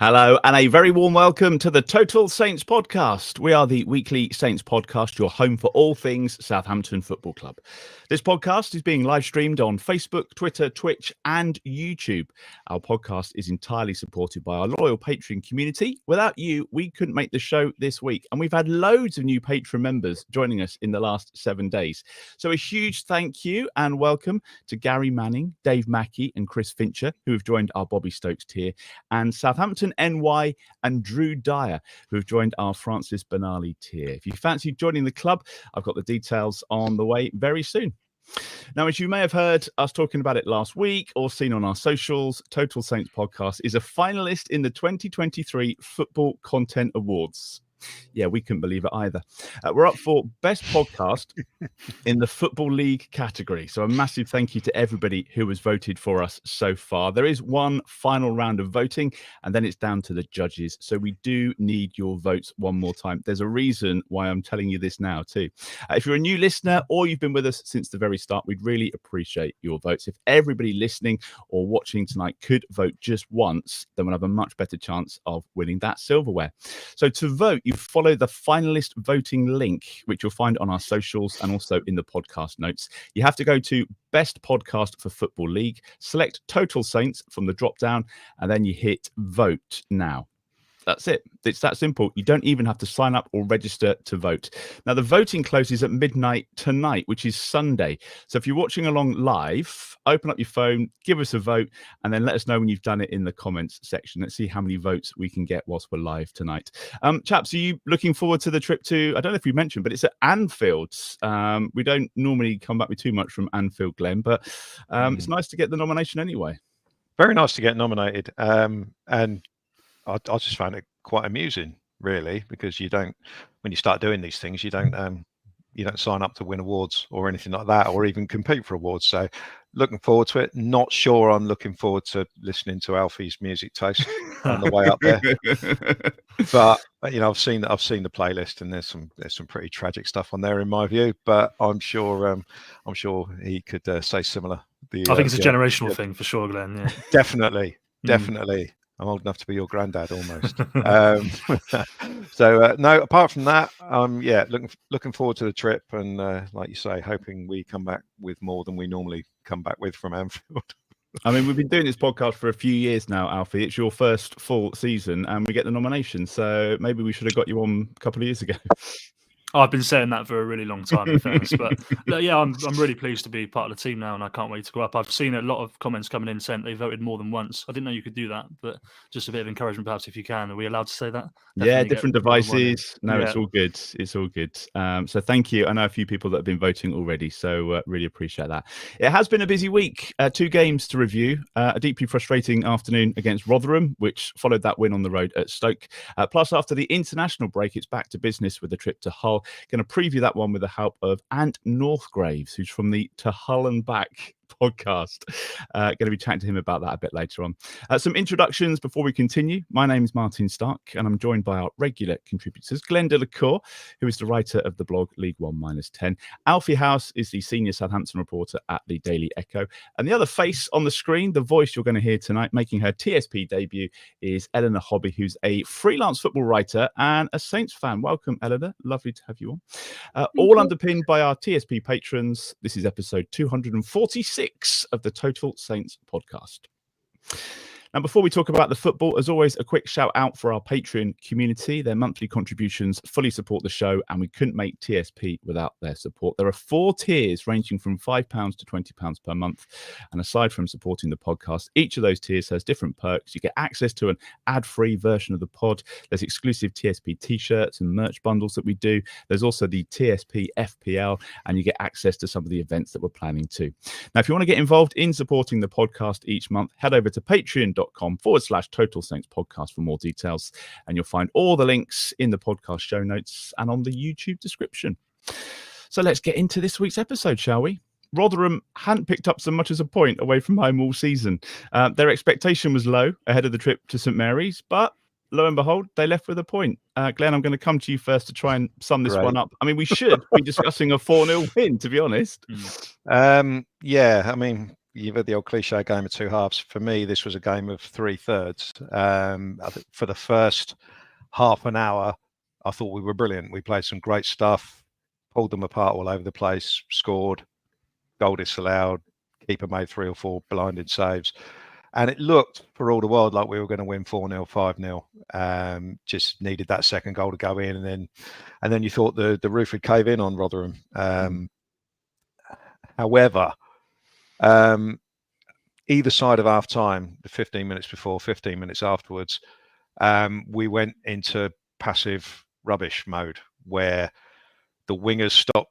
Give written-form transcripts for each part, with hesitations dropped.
Hello, and a very warm welcome to the Total Saints podcast. We are the weekly Saints podcast, your home for all things Southampton Football Club. This podcast is being live streamed on Facebook, Twitter, Twitch, and YouTube. Our podcast is entirely supported by our loyal Patreon community. Without you, we couldn't make the show this week, and we've had loads of new Patreon members joining us in the last 7 days. So a huge thank you and welcome to Gary Manning, Dave Mackey, and Chris Fincher, who have joined our Bobby Stokes tier, and Southampton NY and Drew Dyer, who have joined our Francis Benali tier. If you fancy joining the club, I've got the details on the way very soon. Now, as you may have heard us talking about it last week or seen on our socials, Total Saints Podcast is a finalist in the 2023 Football Content Awards. Yeah, we couldn't believe it either. We're up for Best Podcast in the Football League category. So a massive thank you to everybody who has voted for us so far. There is one final round of voting, and then it's down to the judges. So we do need your votes one more time. There's a reason why I'm telling you this now too. If you're a new listener or you've been with us since the very start, we'd really appreciate your votes. If everybody listening or watching tonight could vote just once, then we'll have a much better chance of winning that silverware. So to vote, you follow the finalist voting link, which you'll find on our socials and also in the podcast notes. You have to go to Best Podcast for Football League, select Total Saints from the drop down, and then you hit vote now. That's it. It's that simple. You don't even have to sign up or register to vote. Now, the voting closes at midnight tonight, which is Sunday. So if you're watching along live, open up your phone, give us a vote, and then let us know when you've done it in the comments section. Let's see how many votes we can get whilst we're live tonight. Chaps, are you looking forward to the trip to, I don't know if you mentioned, but it's at Anfield. We don't normally come back with too much from Anfield, Glenn, but it's nice to get the nomination anyway. Very nice to get nominated. And I just found it quite amusing, really, because you don't, when you start doing these things, you don't sign up to win awards or anything like that, or even compete for awards. So, looking forward to it. Not sure I'm looking forward to listening to Alfie's music taste on the way up there. But I've seen the playlist, and there's some pretty tragic stuff on there in my view. But I'm sure he could say similar. I think it's a generational thing for sure, Glenn. Yeah. Definitely. I'm old enough to be your granddad almost. No, apart from that, looking forward to the trip, and like you say, hoping we come back with more than we normally come back with from Anfield. I mean, we've been doing this podcast for a few years now, Alfie. It's your first full season, and we get the nomination. So maybe we should have got you on a couple of years ago. I've been saying that for a really long time, in fairness. But yeah, I'm really pleased to be part of the team now, and I can't wait to go up. I've seen a lot of comments coming in saying they voted more than once. I didn't know you could do that, but just a bit of encouragement, perhaps, if you can. Are we allowed to say that? Definitely different devices. No, yeah. It's all good. It's all good. So thank you. I know a few people that have been voting already, so really appreciate that. It has been a busy week. 2 games to review. A deeply frustrating afternoon against Rotherham, which followed that win on the road at Stoke. Plus, after the international break, it's back to business with a trip to Hull. Going to preview that one with the help of Ant Northgraves, who's from the To Hull and Back podcast. Going to be chatting to him about that a bit later on. Some introductions before we continue. My name is Martin Stark, and I'm joined by our regular contributors, Glenn Delacour, who is the writer of the blog League 1-10. Alfie House is the senior Southampton reporter at the Daily Echo. And the other face on the screen, the voice you're going to hear tonight, making her TSP debut, is Eleanor Hobby, who's a freelance football writer and a Saints fan. Welcome, Eleanor. Lovely to have you on. All underpinned by our TSP patrons. This is episode 246 of the Total Saints podcast. Now, before we talk about the football, as always, a quick shout out for our Patreon community. Their monthly contributions fully support the show, and we couldn't make TSP without their support. There are 4 tiers ranging from £5 to £20 per month. And aside from supporting the podcast, each of those tiers has different perks. You get access to an ad-free version of the pod. There's exclusive TSP t-shirts and merch bundles that we do. There's also the TSP FPL, and you get access to some of the events that we're planning too. Now, if you want to get involved in supporting the podcast each month, head over to patreon.com/Total Saints podcast for more details, and you'll find all the links in the podcast show notes and on the YouTube description. So let's get into this week's episode, shall we? Rotherham hadn't picked up so much as a point away from home all season. Their expectation was low ahead of the trip to St Mary's, but lo and behold, they left with a point. Glenn, I'm going to come to you first to try and sum this one up. I mean, we should be discussing a 4-0 win, to be honest. Yeah, I mean, you've had the old cliche game of two halves. For me, this was a game of 3/3. I think for the first half an hour, I thought we were brilliant. We played some great stuff, pulled them apart all over the place, scored, goal disallowed, keeper made 3 or 4 blinded saves. And it looked for all the world like we were going to win 4-0, 5-0. Just needed that second goal to go in, and then you thought the roof would cave in on Rotherham. However, either side of half time, the 15 minutes before, 15 minutes afterwards, we went into passive rubbish mode where the wingers stopped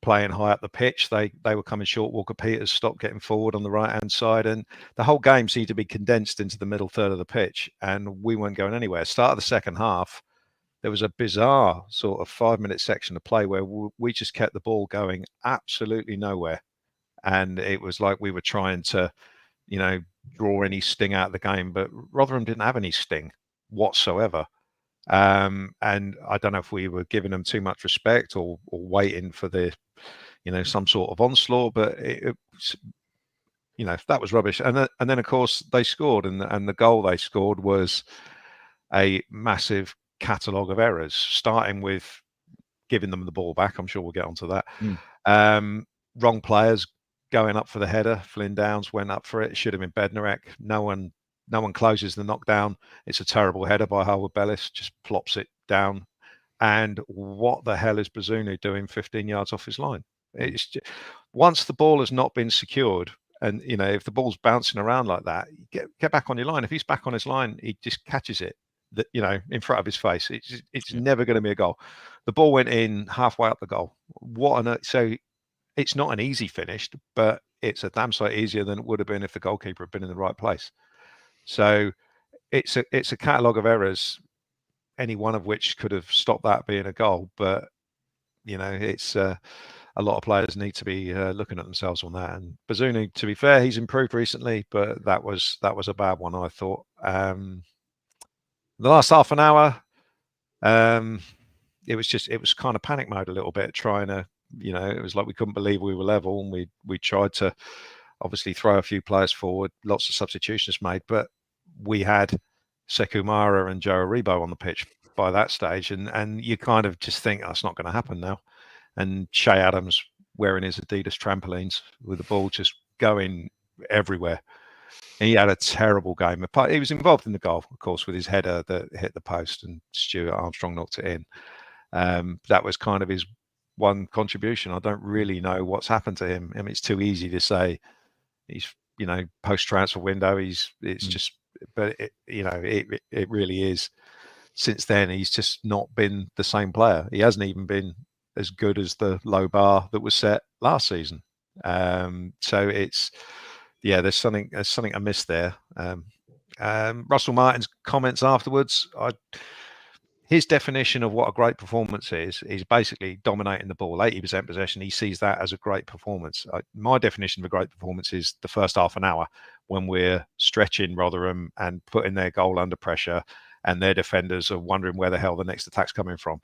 playing high up the pitch. They were coming short. Walker Peters stopped getting forward on the right hand side, and the whole game seemed to be condensed into the middle third of the pitch, and we weren't going anywhere. Start of the second half, there was a bizarre sort of 5-minute section of play where we just kept the ball going absolutely nowhere, and it was like we were trying to, draw any sting out of the game, but Rotherham didn't have any sting whatsoever. And I don't know if we were giving them too much respect or waiting for the, some sort of onslaught, but that was rubbish. And then of course they scored, and the goal they scored was a massive catalogue of errors, starting with giving them the ball back. I'm sure we'll get onto that. Wrong players going up for the header. Flynn Downs went up for it. It should have been Bednarek. No one closes the knockdown. It's a terrible header by Harwood Bellis, just plops it down. And what the hell is Bazunu doing 15 yards off his line? It's just, once the ball has not been secured, and if the ball's bouncing around like that, get back on your line. If he's back on his line, he just catches it, in front of his face. It's never going to be a goal. The ball went in halfway up the goal. So it's not an easy finish, but it's a damn sight easier than it would have been if the goalkeeper had been in the right place. So it's a catalogue of errors, any one of which could have stopped that being a goal. But it's a lot of players need to be looking at themselves on that. And Bazunu, to be fair, he's improved recently, but that was a bad one, I thought. The last half an hour, it was kind of panic mode a little bit, trying to, it was like we couldn't believe we were level, and we tried to obviously throw a few players forward, lots of substitutions made, but we had Sekou Mara and Joe Aribo on the pitch by that stage, and you kind of just think that's not going to happen now. And Shea Adams wearing his Adidas trampolines with the ball just going everywhere. And he had a terrible game. He was involved in the goal, of course, with his header that hit the post, and Stuart Armstrong knocked it in. That was kind of his one contribution. I don't really know what's happened to him. I mean, it's too easy to say he's, post transfer window. But it really is. Since then, he's just not been the same player. He hasn't even been as good as the low bar that was set last season. So there's something amiss there. Russell Martin's comments afterwards, his definition of what a great performance is basically dominating the ball, 80% possession. He sees that as a great performance. My definition of a great performance is the first half an hour when we're stretching Rotherham and putting their goal under pressure, and their defenders are wondering where the hell the next attack's coming from.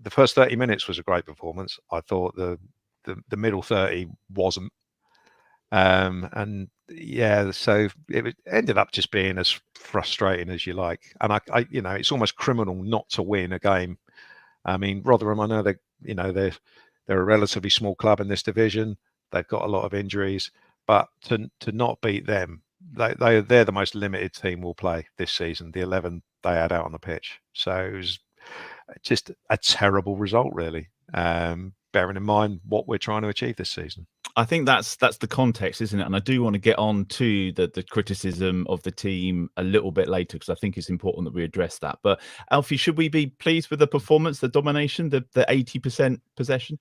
The first 30 minutes was a great performance. I thought the middle 30 wasn't. So it ended up just being as frustrating as you like. And it's almost criminal not to win a game. I mean, Rotherham, I know they're a relatively small club in this division. They've got a lot of injuries, but to not beat them, they're the most limited team we'll play this season. The 11 they had out on the pitch. So it was just a terrible result, really. Bearing in mind what we're trying to achieve this season. I think that's the context, isn't it? And I do want to get on to the criticism of the team a little bit later, because I think it's important that we address that. But Alfie, should we be pleased with the performance, the domination, the 80% possession?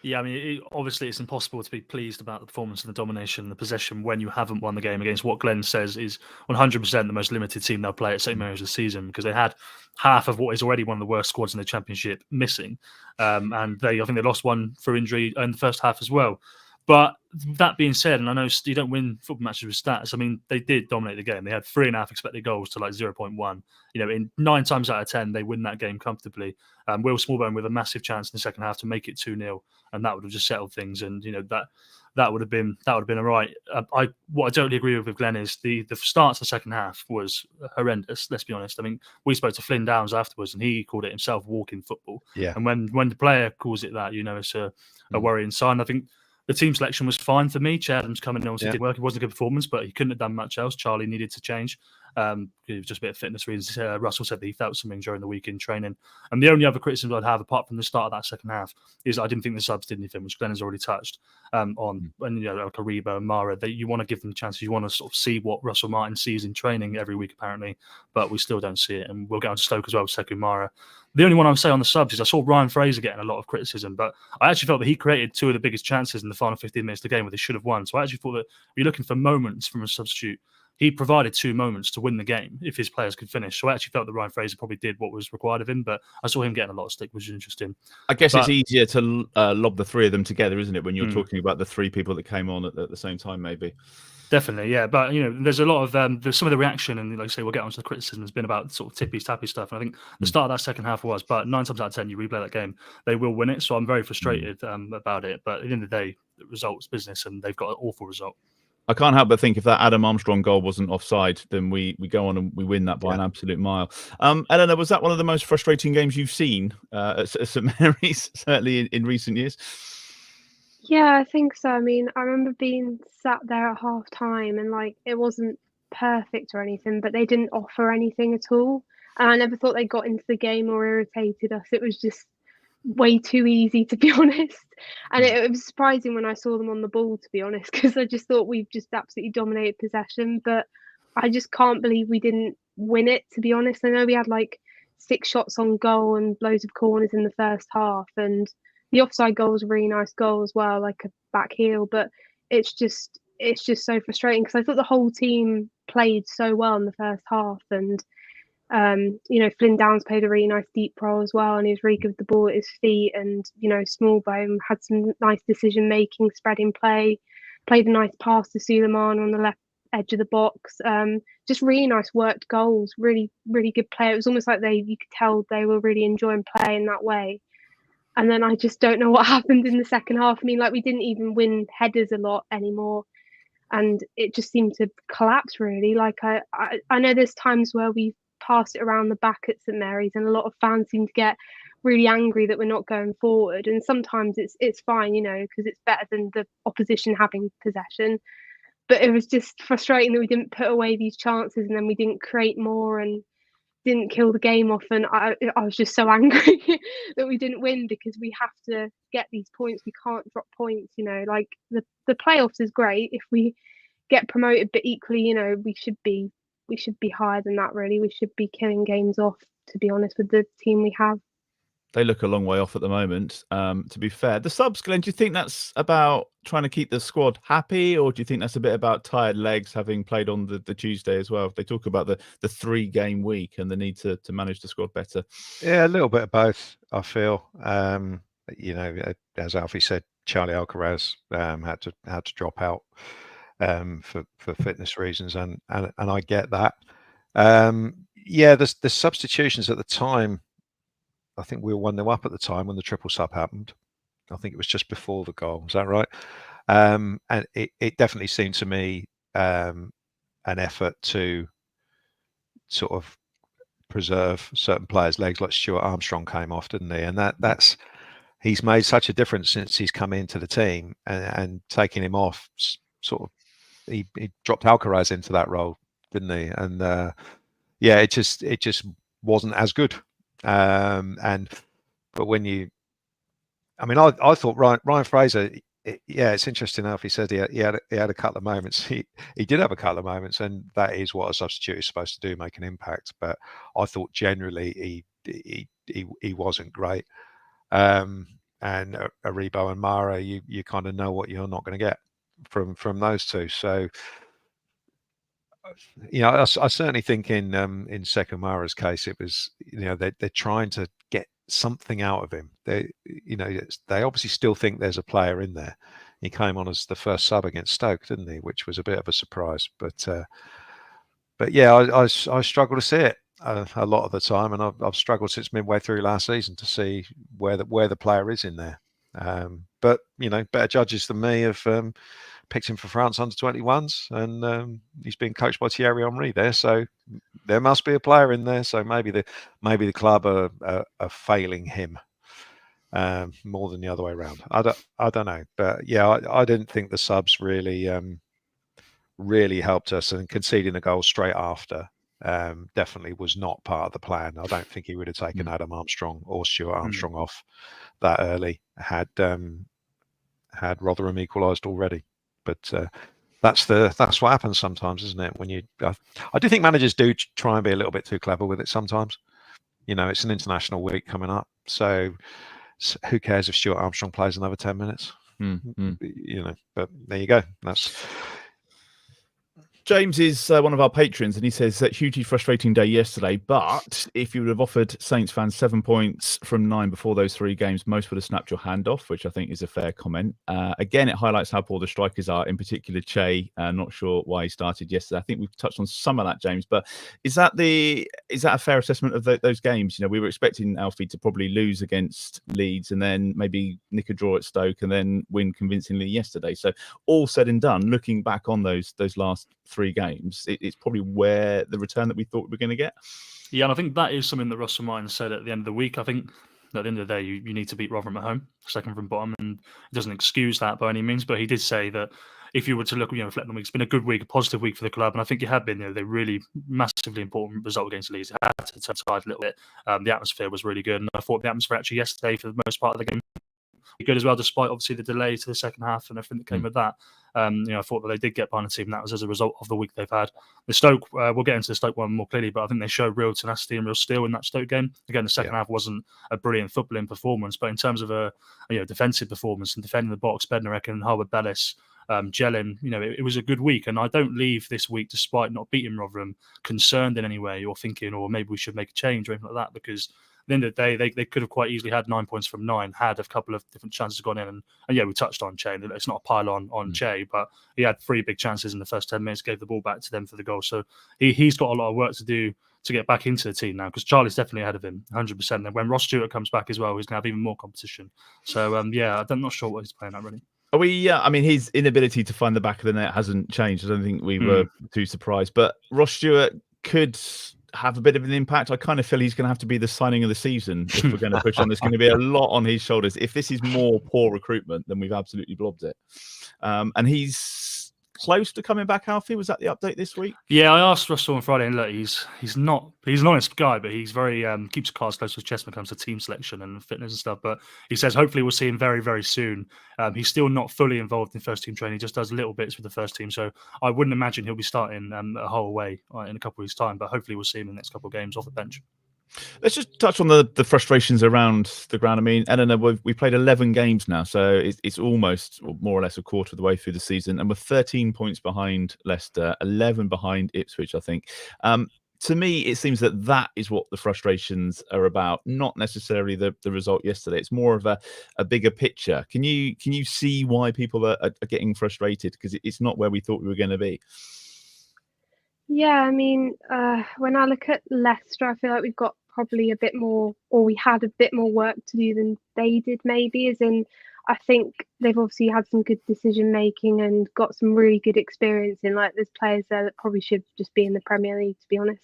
Yeah, I mean, obviously it's impossible to be pleased about the performance and the domination and the possession when you haven't won the game against what Glenn says is 100% the most limited team they'll play at St Mary's this season, because they had half of what is already one of the worst squads in the Championship missing. And I think they lost one for injury in the first half as well. But that being said, and I know you don't win football matches with stats. I mean, they did dominate the game. They had 3.5 expected goals to like 0.1. In 9 times out of 10, they win that game comfortably. Will Smallbone with a massive chance in the second half to make it 2-0, and that would have just settled things. And that would have been all right. What I totally agree with Glenn is the start to the second half was horrendous. Let's be honest. I mean, we spoke to Flynn Downs afterwards, and he called it himself walking football. Yeah. And when the player calls it that, it's a worrying sign. I think the team selection was fine for me. Adams coming in obviously didn't work. It wasn't a good performance, but he couldn't have done much else. Charlie needed to change. It was just a bit of fitness reasons. Russell said that he felt something during the week in training. And the only other criticism I'd have, apart from the start of that second half, is I didn't think the subs did anything, which Glenn has already touched on. And like Aribo and Mara, you want to give them chances. You want to sort of see what Russell Martin sees in training every week, apparently, but we still don't see it. And we'll get on to Stoke as well with Sekou Mara. The only one I would say on the subs is I saw Ryan Fraser getting a lot of criticism, but I actually felt that he created 2 of the biggest chances in the final 15 minutes of the game where they should have won. So I actually thought that you're looking for moments from a substitute. He provided 2 moments to win the game if his players could finish. So I actually felt that Ryan Fraser probably did what was required of him, but I saw him getting a lot of stick, which was interesting. I guess it's easier to lob the 3 of them together, isn't it, when you're talking about the 3 people that came on at the same time, maybe? Definitely, yeah. But, there's a lot of there's some of the reaction, and like I say, we'll get onto the criticism, has been about sort of tippy-tappy stuff. And I think the start of that second half was, but 9 times out of 10, you replay that game, they will win it. So I'm very frustrated about it. But at the end of the day, the result's business, and they've got an awful result. I can't help but think if that Adam Armstrong goal wasn't offside, then we go on and we win that by an absolute mile. Eleanor, was that one of the most frustrating games you've seen at St Mary's, certainly in recent years? Yeah, I think so. I mean, I remember being sat there at half time and it wasn't perfect or anything, but they didn't offer anything at all. And I never thought they got into the game or irritated us. It was just way too easy, to be honest. And it was surprising when I saw them on the ball, to be honest, because I just thought we've just absolutely dominated possession. But I just can't believe we didn't win it, to be honest. I know we had 6 shots on goal and loads of corners in the first half, and the offside goal was a really nice goal as well, like a back heel. But it's just so frustrating because I thought the whole team played so well in the first half, and Flynn Downs played a really nice deep role as well, and he was really good with the ball at his feet. And Smallbone had some nice decision making, spreading play, played a nice pass to Suleiman on the left edge of the box. Just really nice worked goals, really really good play. It was almost like you could tell they were really enjoying playing that way. And then I just don't know what happened in the second half. I mean, we didn't even win headers a lot anymore, and it just seemed to collapse really. I know there's times where we passed it around the back at St Mary's, and a lot of fans seem to get really angry that we're not going forward. And sometimes it's fine, because it's better than the opposition having possession. But it was just frustrating that we didn't put away these chances, and then we didn't create more and didn't kill the game off. And I was just so angry that we didn't win, because we have to get these points. We can't drop points, the playoffs is great if we get promoted, but equally, we should be higher than that really. We should be killing games off, to be honest, with the team we have. They look a long way off at the moment, to be fair. The subs, Glenn, do you think that's about trying to keep the squad happy, or do you think that's a bit about tired legs, having played on the Tuesday as well? They talk about the 3-game week and the need to manage the squad better. Yeah, a little bit of both, I feel. As Alfie said, Charlie Alcaraz had to drop out for fitness reasons, and I get that. The substitutions at the time, I think we were 1-0 up at the time when the triple sub happened. I think it was just before the goal. Is that right? And it definitely seemed to me an effort to sort of preserve certain players' legs, like Stuart Armstrong came off, didn't he? And he's made such a difference since he's come into the team, and taking him off, sort of, he dropped Alcaraz into that role, didn't he? And it just wasn't as good. But when I thought Ryan Fraser, it's interesting enough. He said he had a couple of moments. He did have a couple of moments, and that is what a substitute is supposed to do, make an impact. But I thought generally he wasn't great. And Aribo and Mara, you kind of know what you're not going to get from those two. So I certainly think in Sekou Mara's case, it was they're trying to get something out of him. They obviously still think there's a player in there. he came on as the first sub against Stoke, didn't he? Which was a bit of a surprise. But yeah, I struggle to see it a lot of the time, and I've struggled since midway through last season to see where the player is in there. But better judges than me have picked him for France under-21s, and he's been coached by Thierry Henry there, so there must be a player in there. So maybe the club are failing him more than the other way around. I don't know, but yeah, I didn't think the subs really helped us, and conceding a goal straight after definitely was not part of the plan. I don't think he would have taken Adam Armstrong or Stuart Armstrong off that early had Rotherham equalised already. But that's what happens sometimes, isn't it? When I do think managers do try and be a little bit too clever with it sometimes. It's an international week coming up, so who cares if Stuart Armstrong plays another 10 minutes? But there you go. James is one of our patrons, and he says that hugely frustrating day yesterday, but if you would have offered Saints fans 7 points from 9 before those 3 games, most would have snapped your hand off, which I think is a fair comment. Again, it highlights how poor the strikers are, in particular Che. Not sure why he started yesterday. I think we've touched on some of that, James, but is that a fair assessment of those games? We were expecting Alfie to probably lose against Leeds and then maybe nick a draw at Stoke and then win convincingly yesterday. So all said and done, looking back on those last 3 games, it's probably where the return that we thought we were going to get. Yeah, and I think that is something that Russell Martin said at the end of the week. I think at the end of the day, you need to beat Rotherham at home, second from bottom, and it doesn't excuse that by any means. But he did say that if you were to look, reflect on the week, it's been a good week, a positive week for the club, and I think it had been. They really massively important result against Leeds. It had to turn tide a little bit. The atmosphere was really good, and I thought the atmosphere actually yesterday, for the most part of the game, good as well, despite obviously the delay to the second half and everything that came with that. I thought that they did get behind the team, and that was as a result of the week they've had. The Stoke, we'll get into the Stoke one more clearly, but I think they showed real tenacity and real steel in that Stoke game. Again, the second half wasn't a brilliant footballing performance, but in terms of a defensive performance and defending the box, Bednarek and Harwood Bellis gelling, it was a good week. And I don't leave this week, despite not beating Rotherham, concerned in any way or thinking, or maybe we should make a change or anything like that, because at the end of the day, they could have quite easily had 9 points from 9, had a couple of different chances gone in. And yeah, we touched on Che. It's not a pile on Che, but he had 3 big chances in the first 10 minutes, gave the ball back to them for the goal. So he's got a lot of work to do to get back into the team now, because Charlie's definitely ahead of him, 100%. And when Ross Stewart comes back as well, he's going to have even more competition. So I'm not sure what he's playing at really. Are we? His inability to find the back of the net hasn't changed. I don't think we were too surprised. But Ross Stewart could have a bit of an impact. I kind of feel he's going to have to be the signing of the season if we're going to push on. There's going to be a lot on his shoulders. If this is more poor recruitment, then we've absolutely blobbed it. And he's close to coming back, Alfie. Was that the update this week? Yeah, I asked Russell on Friday, and look, he's an honest guy, but he's very keeps cards close to his chest when it comes to team selection and fitness and stuff. But he says hopefully we'll see him very, very soon. He's still not fully involved in first team training; he just does little bits with the first team. So I wouldn't imagine he'll be starting a whole way in a couple of weeks' time. But hopefully we'll see him in the next couple of games off the bench. Let's just touch on the frustrations around the ground. I mean, Eleanor, we've played 11 games now, so it's almost more or less a quarter of the way through the season, and we're 13 points behind Leicester, 11 behind Ipswich, I think. To me, it seems that is what the frustrations are about, not necessarily the result yesterday. It's more of a bigger picture. Can you see why people are getting frustrated? Because it's not where we thought we were going to be. Yeah, I mean, when I look at Leicester, I feel like we've got probably a bit more, or we had a bit more work to do than they did, maybe. As in, I think they've obviously had some good decision making and got some really good experience in. Like, there's players there that probably should just be in the Premier League, to be honest.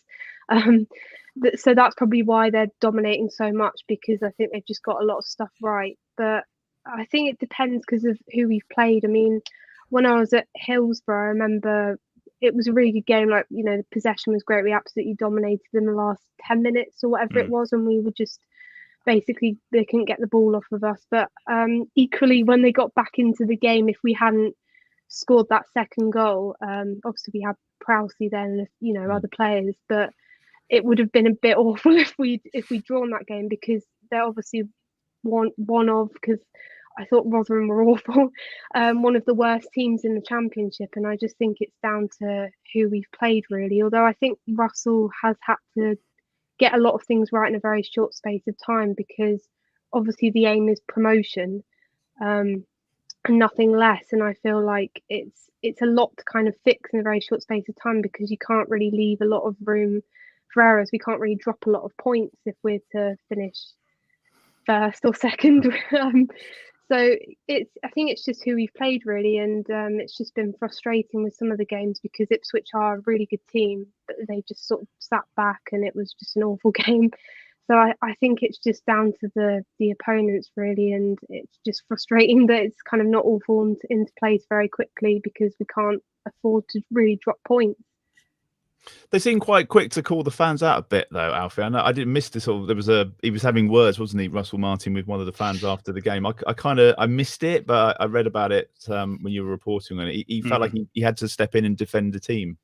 So that's probably why they're dominating so much, because I think they've just got a lot of stuff right. But I think it depends because of who we've played. I mean, when I was at Hillsborough, I remember it was a really good game. Like, the possession was great. We absolutely dominated them the last 10 minutes or whatever it was, and we were just basically, they couldn't get the ball off of us. But equally, when they got back into the game, if we hadn't scored that second goal, obviously we had Prowse then and other players, but it would have been a bit awful if we'd drawn that game, because they're obviously because I thought Rotherham were awful, one of the worst teams in the Championship, and I just think it's down to who we've played, really. Although I think Russell has had to get a lot of things right in a very short space of time, because obviously the aim is promotion. and nothing less. And I feel like it's a lot to kind of fix in a very short space of time, because you can't really leave a lot of room for errors. We can't really drop a lot of points if we're to finish first or second. So I think it's just who we've played really, and it's just been frustrating with some of the games, because Ipswich are a really good team, but they just sort of sat back and it was just an awful game. So I think it's just down to the opponents really, and it's just frustrating that it's kind of not all fallen into place very quickly, because we can't afford to really drop points. They seem quite quick to call the fans out a bit, though, Alfie. I know I didn't miss this. He was having words, wasn't he, Russell Martin, with one of the fans after the game. I missed it, but I read about it when you were reporting on it. He felt like he had to step in and defend the team.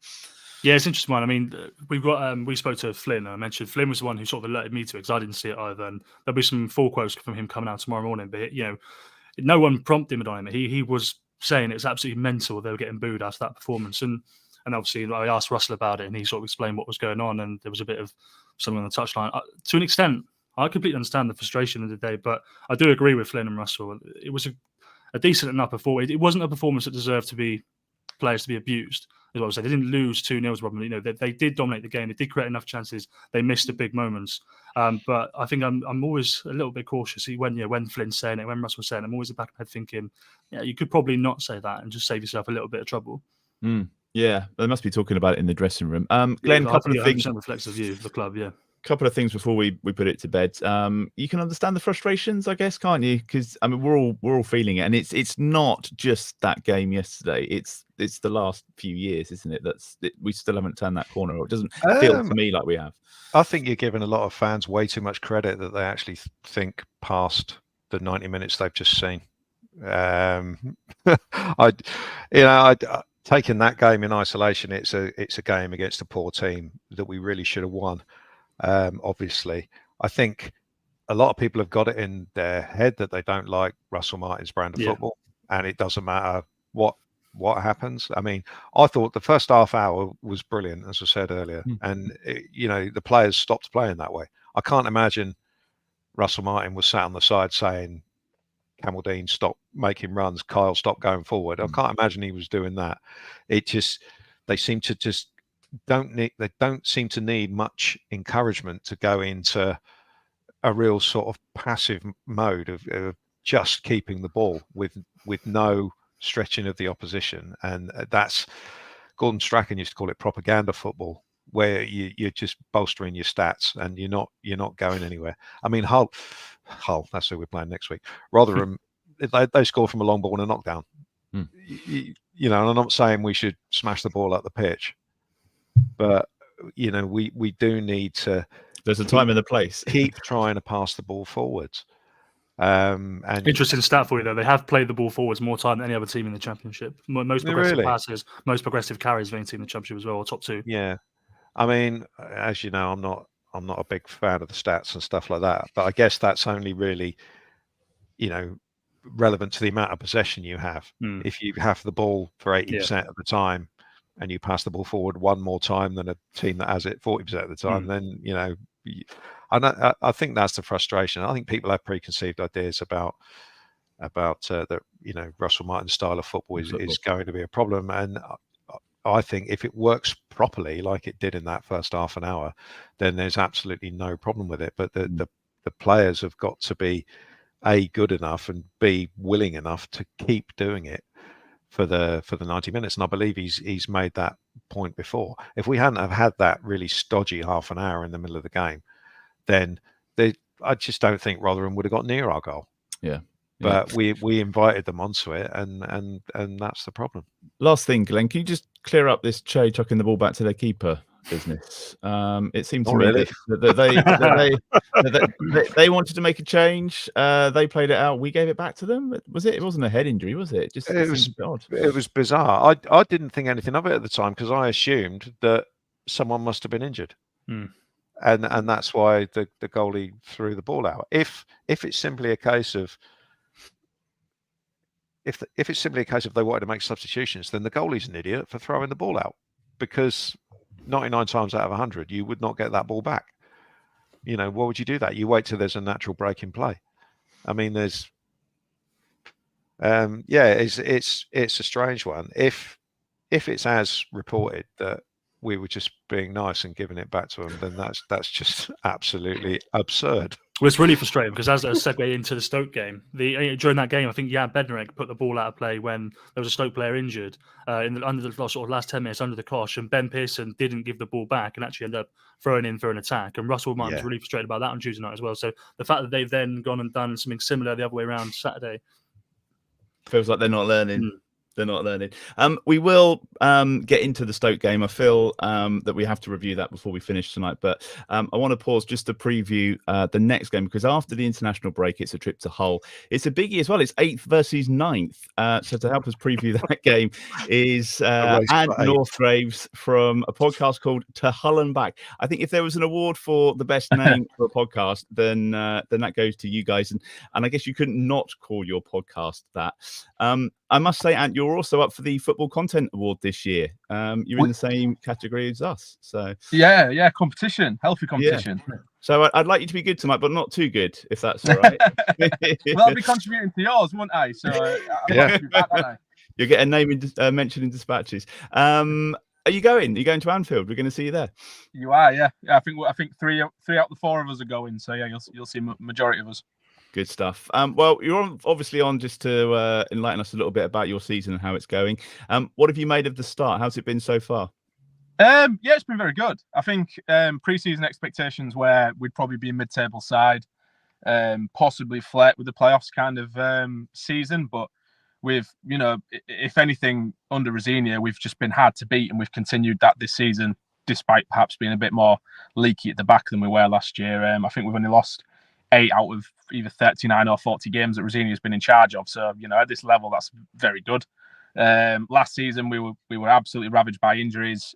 Yeah, it's an interesting one. I mean, we spoke to Flynn, and I mentioned Flynn was the one who sort of alerted me to it, because I didn't see it either. And there'll be some full quotes from him coming out tomorrow morning. But no one prompted him on him. He was saying it's absolutely mental they were getting booed after that performance, and obviously I asked Russell about it, and he sort of explained what was going on, and there was a bit of something on the touchline. To an extent, I completely understand the frustration of the day, but I do agree with Flynn and Russell. It was a decent enough performance. It wasn't a performance that deserved players to be abused. Is what I said. They didn't lose 2-0 probably. They did dominate the game. They did create enough chances. They missed the big moments. But I think I'm always a little bit cautious. When Flynn's saying it, when Russell's saying it, I'm always in the back of my head thinking, you could probably not say that and just save yourself a little bit of trouble. Yeah, they must be talking about it in the dressing room. Glenn, couple of things. Reflects the view of the club, yeah. Couple of things before we put it to bed. You can understand the frustrations, I guess, can't you? Because I mean, we're all feeling it, and it's not just that game yesterday. It's the last few years, isn't it? We still haven't turned that corner. Or it doesn't feel to me like we have. I think you're giving a lot of fans way too much credit that they actually think past the 90 minutes they've just seen. Taking that game in isolation, it's a game against a poor team that we really should have won. Obviously, I think a lot of people have got it in their head that they don't like Russell Martin's brand of football, and it doesn't matter what happens. I mean, I thought the first half hour was brilliant, as I said earlier, and the players stopped playing that way. I can't imagine Russell Martin was sat on the side saying, Camel Dean, stop making runs, Kyle, stop going forward. I can't imagine he was doing that. They seem to just don't seem to need much encouragement to go into a real sort of passive mode of just keeping the ball with no stretching of the opposition. And that's, Gordon Strachan used to call it propaganda football, where you're just bolstering your stats and you're not going anywhere. I mean, Hull, that's who we're playing next week. Rotherham, they scored from a long ball and a knockdown. And I'm not saying we should smash the ball up the pitch, but we do need to. There's a time and a place. Keep trying to pass the ball forwards. And interesting stat for you though, they have played the ball forwards more time than any other team in the championship. Most progressive passes, most progressive carries of any team in the championship as well, or top two. Yeah, I mean, as you know, I'm not a big fan of the stats and stuff like that, but I guess that's only really, relevant to the amount of possession you have. If you have the ball for 80% of the time and you pass the ball forward one more time than a team that has it 40% of the time, then, I think that's the frustration. I think people have preconceived ideas about the, Russell Martin's style of football is going to be a problem. And I think if it works properly, like it did in that first half an hour, then there's absolutely no problem with it. But the players have got to be A, good enough, and B, willing enough to keep doing it for the 90 minutes. And I believe he's made that point before. If we hadn't have had that really stodgy half an hour in the middle of the game, then I just don't think Rotherham would have got near our goal. Yeah. But we invited them onto it, and that's the problem. Last thing, Glenn, can you just clear up this Che chucking the ball back to their keeper business? It seemed to me that they wanted to make a change. They played it out. We gave it back to them. It wasn't a head injury, was it? It was odd. It was bizarre. I didn't think anything of it at the time because I assumed that someone must have been injured. And that's why the goalie threw the ball out. If it's simply a case of if it's simply a case of they wanted to make substitutions, then the goalie's an idiot for throwing the ball out, because 99 times out of 100 you would not get that ball back. Why would you do that? You wait till there's a natural break in play. I mean, Yeah, it's a strange one. If it's as reported that we were just being nice and giving it back to them, then that's just absolutely absurd. Well, it's really frustrating because as a segue into the Stoke game, during that game, I think Jan Bednarek put the ball out of play when there was a Stoke player injured under the sort of last 10 minutes under the cosh, and Ben Pearson didn't give the ball back and actually ended up throwing in for an attack. And Russell Martin was really frustrated about that on Tuesday night as well. So the fact that they've then gone and done something similar the other way around Saturday feels like they're not learning. They're not learning. We will get into the Stoke game. I feel that we have to review that before we finish tonight. But I want to pause just to preview the next game, because after the international break, it's a trip to Hull. It's a biggie as well. It's 8th versus 9th. So to help us preview that game is Ant Northgraves from a podcast called To Hull and Back. I think if there was an award for the best name for a podcast, then that goes to you guys. And I guess you couldn't not call your podcast that. I must say, Ant, you're also up for the Football Content Award this year. You're in the same category as us. So yeah, competition, healthy competition. Yeah. So I'd like you to be good tonight, but not too good, if that's all right. Well, I'll be contributing to yours, won't I? So You'll get a name mentioned in dispatches. Are you going? Are you going to Anfield? We're going to see you there. You are, yeah. I think three out of the 4 of us are going. So yeah, you'll see majority of us. Good stuff. Well, you're obviously on just to enlighten us a little bit about your season and how it's going. What have you made of the start? How's it been so far? Yeah, it's been very good. I think pre-season expectations were we'd probably be a mid-table side, possibly flirt with the playoffs kind of season. But with, if anything, under Rosinia, we've just been hard to beat, and we've continued that this season, despite perhaps being a bit more leaky at the back than we were last year. I think we've only lost 8 out of either 39 or 40 games that Rosinia has been in charge of. So, at this level, that's very good. Last season, we were absolutely ravaged by injuries.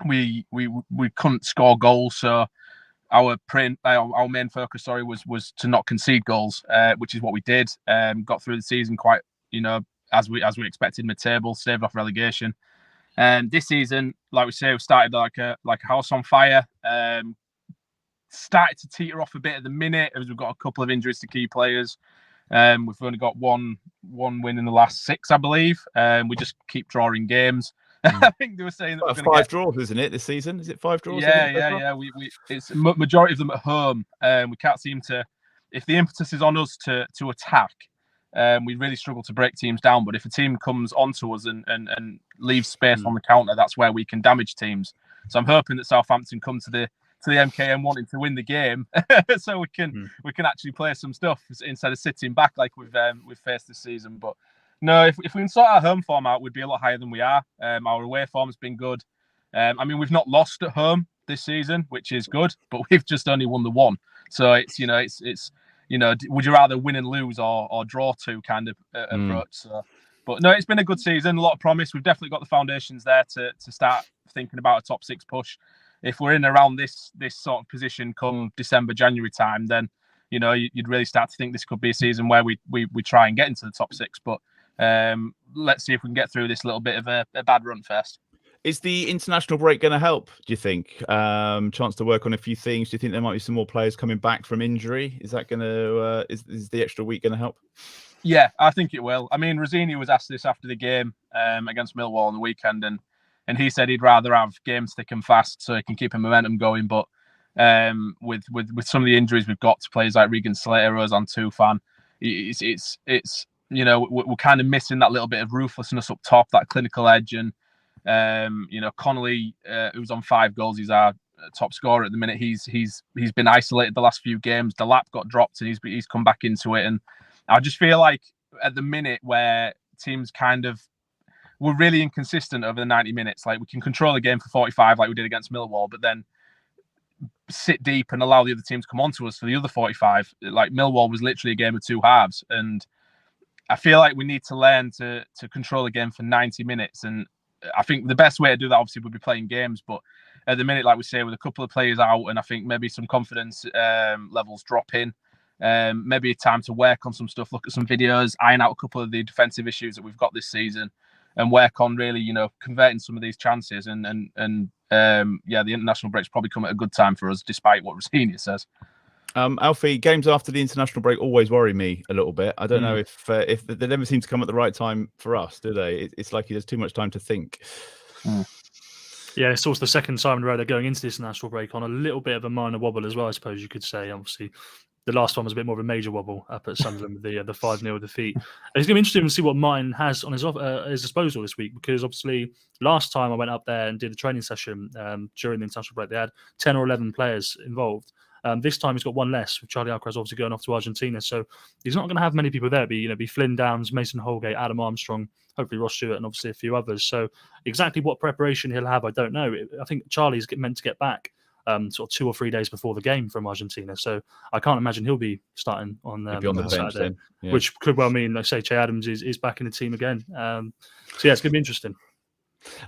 We couldn't score goals. So our main focus, was to not concede goals, which is what we did. Got through the season quite, as we expected, mid-table, staved off relegation. This season, like we say, we started like a house on fire. Started to teeter off a bit at the minute as we've got a couple of injuries to key players. We've only got one win in the last 6, I believe. We just keep drawing games. I think they were saying that we're 5 draws, isn't it, this season? Is it 5 draws? Yeah. It's majority of them at home. We can't seem to. If the impetus is on us to attack, we really struggle to break teams down. But if a team comes onto us and leaves space on the counter, that's where we can damage teams. So I'm hoping that Southampton come to the MKM wanting to win the game, so we can actually play some stuff instead of sitting back like we've faced this season. But no, if we can sort our home form out, we'd be a lot higher than we are. Our away form's been good. We've not lost at home this season, which is good, but we've just only won the 1. So it's would you rather win and lose or draw 2 kind of approach? So, but no, it's been a good season, a lot of promise. We've definitely got the foundations there to start thinking about a top 6 push. If we're in around this sort of position come December, January time, then you'd really start to think this could be a season where we try and get into the top 6. But let's see if we can get through this little bit of a bad run first. Is the international break going to help, do you think? Chance to work on a few things. Do you think there might be some more players coming back from injury? Is that going to is the extra week going to help? Yeah, I think it will. Rosinia was asked this after the game against Millwall on the weekend, and he said he'd rather have games thick and fast so he can keep a momentum going. But with some of the injuries we've got to players like Regan Slater, Ozan Tufan, it's we're kind of missing that little bit of ruthlessness up top, that clinical edge. And Connolly, who's on 5 goals, he's our top scorer at the minute. He's been isolated the last few games. Delap got dropped and he's come back into it. And I just feel like at the minute where teams kind of were really inconsistent over the 90 minutes, like we can control the game for 45 like we did against Millwall, but then sit deep and allow the other team to come onto us for the other 45. Like Millwall was literally a game of 2 halves. And I feel like we need to learn to control the game for 90 minutes. And I think the best way to do that obviously would be playing games. But at the minute, like we say, with a couple of players out and I think maybe some confidence levels drop in, maybe time to work on some stuff, look at some videos, iron out a couple of the defensive issues that we've got this season and work on really, converting some of these chances. And the international break's probably come at a good time for us, despite what Rosinia says. Alfie, games after the international break always worry me a little bit. I don't know if they never seem to come at the right time for us, do they? It's like there's too much time to think. Yeah, it's also the second time in a row they're going into this international break on a little bit of a minor wobble as well, I suppose you could say. Obviously, the last one was a bit more of a major wobble up at Sunderland with the 5-0 defeat. It's going to be interesting to see what Martin has on his disposal this week, because obviously last time I went up there and did a training session during the international break, they had 10 or 11 players involved. This time he's got one less, with Charlie Alcaraz obviously going off to Argentina. So he's not going to have many people there. Be Flynn Downs, Mason Holgate, Adam Armstrong, hopefully Ross Stewart, and obviously a few others. So exactly what preparation he'll have, I don't know. I think Charlie's meant to get back sort of 2 or 3 days before the game from Argentina. So I can't imagine he'll be starting on the bench Saturday, then. which could well mean, like say, Che Adams is back in the team again. So yeah, it's going to be interesting.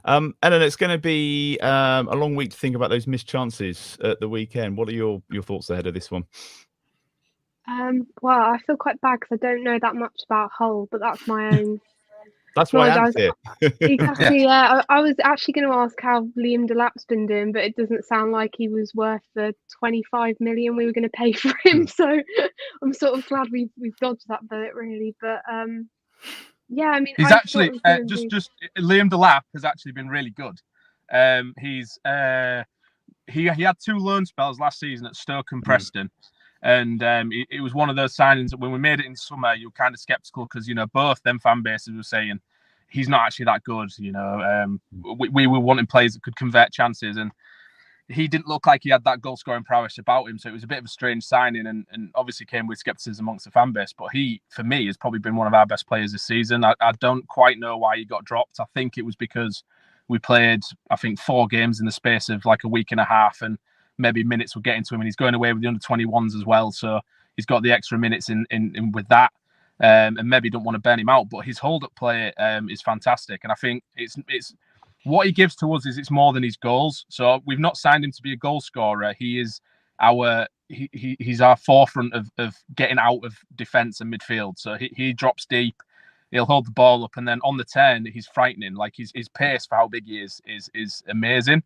And then it's going to be a long week to think about those missed chances at the weekend. What are your thoughts ahead of this one? Well, I feel quite bad because I don't know that much about Hull, but that's my own. That's why Ant's here. Exactly, yeah. I was actually going to ask how Liam Delap's been doing, but it doesn't sound like he was worth the 25 million we were going to pay for him. So I'm sort of glad we've dodged that bullet, really. But yeah, I mean, he's actually just Liam Delap has actually been really good. He had 2 loan spells last season at Stoke and Preston. And it was one of those signings that when we made it in summer, you were kind of skeptical because, both them fan bases were saying he's not actually that good. We were wanting players that could convert chances, and he didn't look like he had that goal scoring prowess about him. So it was a bit of a strange signing, and obviously came with skepticism amongst the fan base. But he, for me, has probably been one of our best players this season. I don't quite know why he got dropped. I think it was because we played, 4 games in the space of like a week and a half, and maybe minutes were getting to him, and he's going away with the under-21s as well, so he's got the extra minutes in with that, and maybe don't want to burn him out. But his hold-up play is fantastic, and I think it's what he gives to us is it's more than his goals. So we've not signed him to be a goal scorer. He is he's our forefront of getting out of defence and midfield. So he drops deep, he'll hold the ball up, and then on the turn he's frightening. Like his pace for how big he is amazing.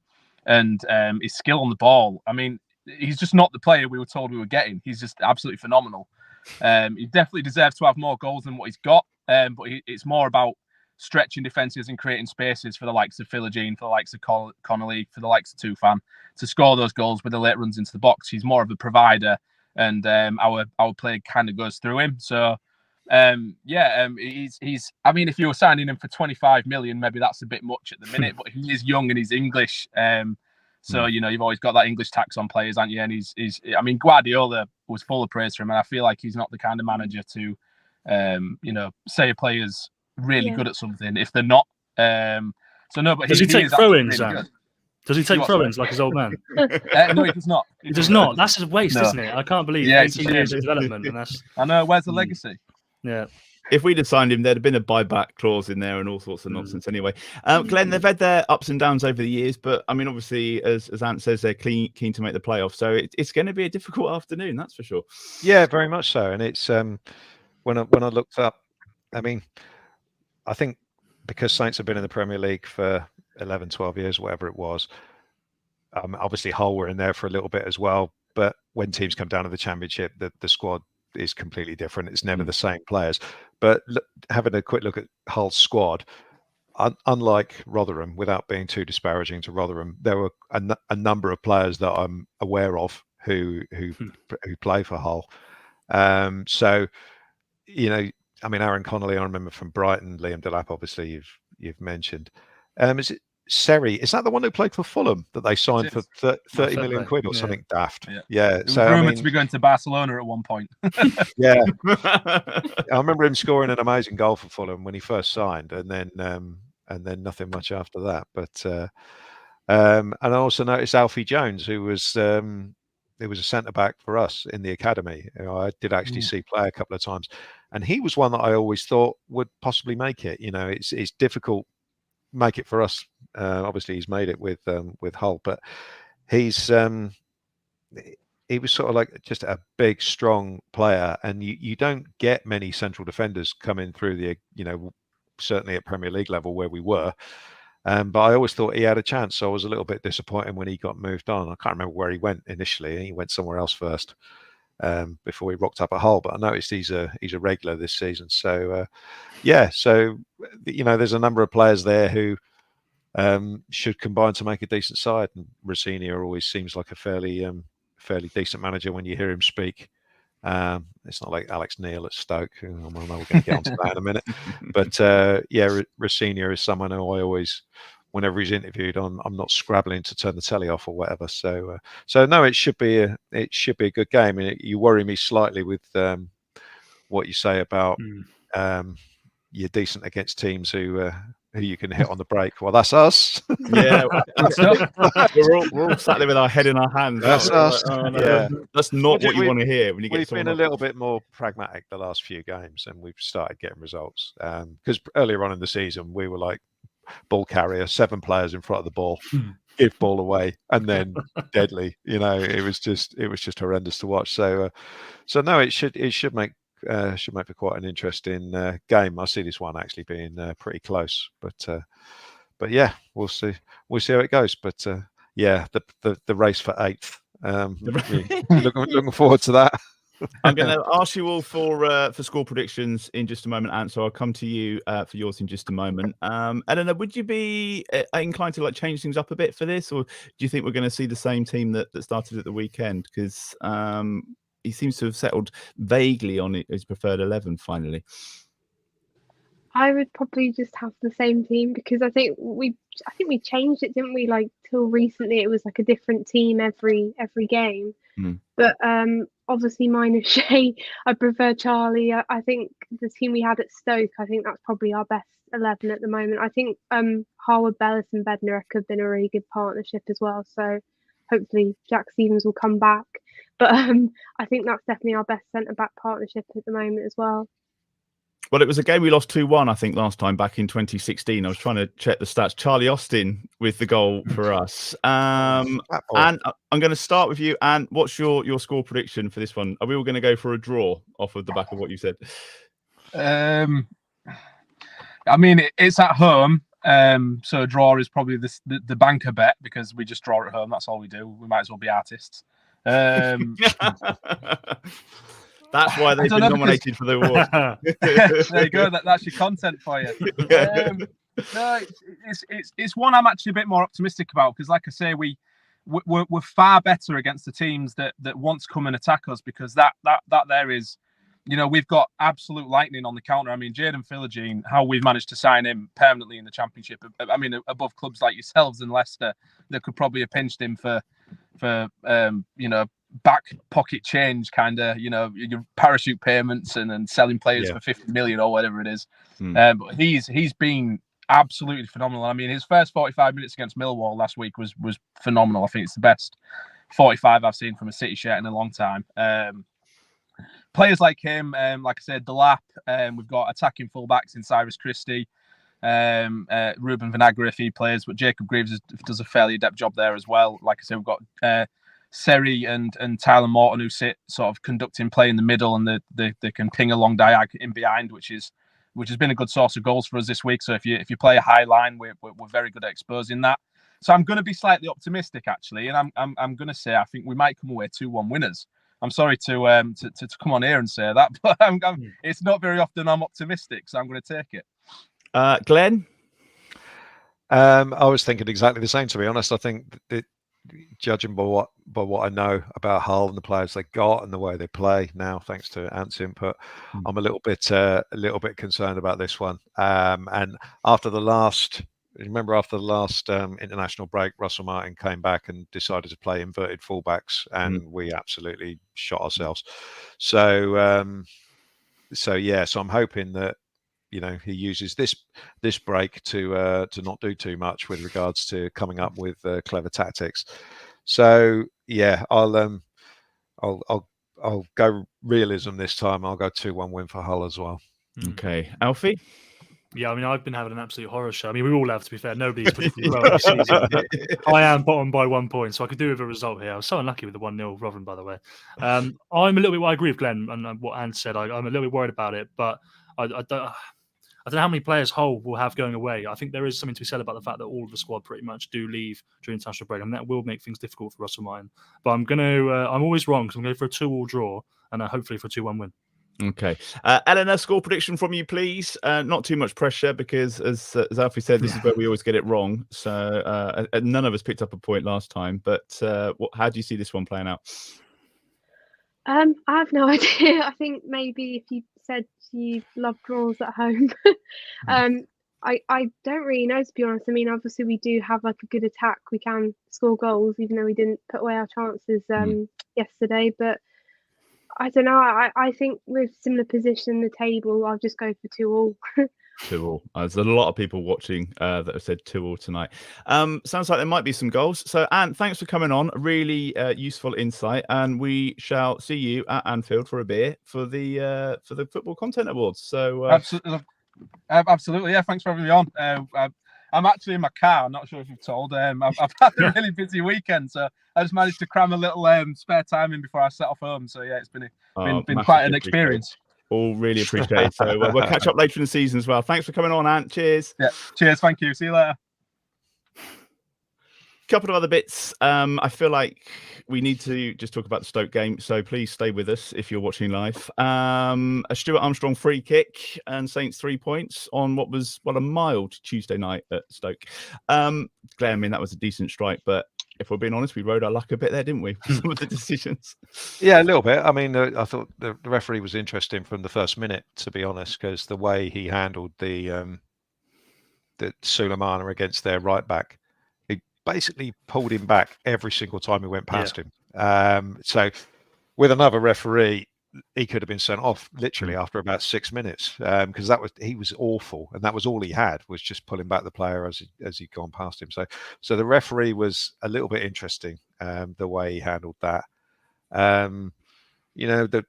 And his skill on the ball, I mean, he's just not the player we were told we were getting. He's just absolutely phenomenal. He definitely deserves to have more goals than what he's got, but it's more about stretching defences and creating spaces for the likes of Philogene, for the likes of Connolly, for the likes of Tufan, to score those goals with the late runs into the box. He's more of a provider, and our play kind of goes through him. So, he's. I mean, if you were signing him for 25 million, maybe that's a bit much at the minute. But he is young and he's English, so you've always got that English tax on players, aren't you? And he's. I mean, Guardiola was full of praise for him, and I feel like he's not the kind of manager to, say a player's really good at something if they're not. So no, but does he take throw-ins? Really does he take throw-ins like his old man? No, he does not. He does not. That's a waste, isn't it? I can't believe 18 years of development, and that's. I know. Where's the legacy? Yeah. If we'd have signed him, there'd have been a buyback clause in there and all sorts of nonsense anyway. Glenn, they've had their ups and downs over the years, but I mean, obviously, as Ant says, they're keen to make the playoffs. So it's going to be a difficult afternoon, that's for sure. Yeah, very much so. And it's when I looked up, I mean, I think because Saints have been in the Premier League for 11, 12 years, whatever it was, obviously Hull were in there for a little bit as well. But when teams come down to the Championship, the squad is completely different. It's never the same players. But having a quick look at Hull's squad, unlike Rotherham, without being too disparaging to Rotherham, there were a number of players that I'm aware of who play for Hull. So, I mean, Aaron Connolly, I remember from Brighton. Liam Delap, obviously, you've mentioned. Is it Seri? Is that the one who played for Fulham that they signed for 30 million quid or something daft? Yeah. So rumored to be going to Barcelona at one point. Yeah. I remember him scoring an amazing goal for Fulham when he first signed, and then nothing much after that. But and I also noticed Alfie Jones, who was a centre back for us in the academy. I did actually see play a couple of times, and he was one that I always thought would possibly make it. It's difficult make it for us. Obviously, he's made it with Hull, but he was sort of like just a big, strong player, and you don't get many central defenders coming through the certainly at Premier League level where we were. But I always thought he had a chance, so I was a little bit disappointed when he got moved on. I can't remember where he went initially. He went somewhere else first. before he rocked up at Hull. But I noticed he's a regular this season. So so there's a number of players there who should combine to make a decent side. And Rosenior always seems like a fairly decent manager when you hear him speak. It's not like Alex Neil at Stoke. I know we're going to get onto that in a minute. But Rosenior is someone who I always, whenever he's interviewed, I'm not scrabbling to turn the telly off or whatever. So no, it should be a good game. And you worry me slightly with what you say about you're decent against teams who you can hit on the break. Well, that's us. Yeah, we're all sat there with our head in our hands. That's us. Like, oh, no, yeah, that's not what you want to hear when you get. We've been a little bit more pragmatic the last few games, and we've started getting results. Because earlier on in the season, we were like ball carrier, 7 players in front of the ball, give ball away, and then deadly. It was just horrendous to watch. So no, it should make for quite an interesting game. I see this one actually being pretty close, but yeah, we'll see how it goes. But the race for 8th. Looking forward to that. I'm going to ask you all for score predictions in just a moment, Ant. So I'll come to you for yours in just a moment. I don't know. Would you be inclined to change things up a bit for this, or do you think we're going to see the same team that started at the weekend? Because he seems to have settled vaguely on his preferred 11 finally. I would probably just have the same team, because I think we changed it, didn't we? Till recently, it was a different team every game. But obviously, minus Shay, I prefer Charlie. I think the team we had at Stoke, I think that's probably our best 11 at the moment. I think Harwood, Bellis, and Bednarek have been a really good partnership as well. So hopefully Jack Stevens will come back. But I think that's definitely our best centre-back partnership at the moment as well. Well, it was a game we lost 2-1, I think, last time back in 2016. I was trying to check the stats. Charlie Austin with the goal for us. And I'm going to start with you. And what's your score prediction for this one? Are we all going to go for a draw off of the back of what you said? It's at home. So a draw is probably the banker bet, because we just draw at home. That's all we do. We might as well be artists. That's why they've been nominated for the award. There you go. That's your content for you. No, it's one I'm actually a bit more optimistic about, because, like I say, we're far better against the teams that want to come and attack us, because that there is, we've got absolute lightning on the counter. I mean, Jayden Philogene, how we've managed to sign him permanently in the Championship. I mean, above clubs like yourselves and Leicester, that could probably have pinched him for back pocket change, kind of, your parachute payments and selling players for 50 million or whatever it is. But he's been absolutely phenomenal. I mean, his first 45 minutes against Millwall last week was phenomenal. I think it's the best 45 I've seen from a City shirt in a long time. Players like him, like I said, Delap. We've got attacking fullbacks in Cyrus Christie, Ruben Vinagre if he plays, but Jacob Greaves does a fairly adept job there as well. Like I said, we've got Seri and Tyler Morton, who sit sort of conducting play in the middle, and they can ping a long diag in behind, which has been a good source of goals for us this week. So if you play a high line, we're very good at exposing that. So I'm going to be slightly optimistic, actually, and I'm going to say I think we might come away 2-1 winners. I'm sorry to come on here and say that, but it's not very often I'm optimistic, so I'm going to take it. Glenn? I was thinking exactly the same, to be honest. I think that, judging by what I know about Hull and the players they got and the way they play now, thanks to Ant's input, I'm a little bit concerned about this one. And after the last international break, Russell Martin came back and decided to play inverted fullbacks, and we absolutely shot ourselves. So I'm hoping that he uses this break to not do too much with regards to coming up with clever tactics. So yeah, I'll go realism this time. I'll go 2-1 win for Hull as well. Okay, Alfie. Yeah, I mean, I've been having an absolute horror show. I mean, we all have, to be fair. Nobody's particularly well this season. I am bottom by 1 point, so I could do with a result here. I was so unlucky with the 1-0 Rotherham, by the way. I'm a little bit. I agree with Glenn and what Ant said. I'm a little bit worried about it, but I I don't know how many players Hull will have going away. I think there is something to be said about the fact that all of the squad pretty much do leave during international break, and that will make things difficult for Russell Martin. But I'm always wrong, because I'm going for a 2-2 draw and hopefully for a 2-1 win. Okay. Eleanor, score prediction from you, please. Not too much pressure, because as Alfie said, this is where we always get it wrong. So none of us picked up a point last time. But how do you see this one playing out? I have no idea. I think maybe if you said you love draws at home, I don't really know, to be honest. I mean, obviously we do have like a good attack. We can score goals, even though we didn't put away our chances yesterday. But I don't know. I think with similar position in the table, I'll just go for 2-2. 2-2. There's a lot of people watching that have said 2-2 tonight. Sounds like there might be some goals. So, Ant, thanks for coming on. Really useful insight, and we shall see you at Anfield for a beer for the Football Content Awards. So, absolutely, yeah. Thanks for having me on. I'm actually in my car. I'm not sure if you've told. I've had a really busy weekend, so I just managed to cram a little spare time in before I set off home. So yeah, it's been quite an experience. All really appreciate it. So we'll catch up later in the season as well. Thanks for coming on, Ant. Cheers. Yeah, cheers. Thank you. See you later. Couple of other bits. I feel like we need to just talk about the Stoke game, so please stay with us if you're watching live. A Stuart Armstrong free kick and Saints 3 points on what was a mild Tuesday night at Stoke. I mean, that was a decent strike, but if we're being honest, we rode our luck a bit there, didn't we? Some of the decisions. Yeah, a little bit. I mean, I thought the referee was interesting from the first minute, to be honest, because the way he handled the Sulemana against their right back, he basically pulled him back every single time he went past him. So with another referee, he could have been sent off literally after about 6 minutes, because he was awful, and that was all he had, was just pulling back the player as he'd gone past him. So the referee was a little bit interesting, the way he handled that. The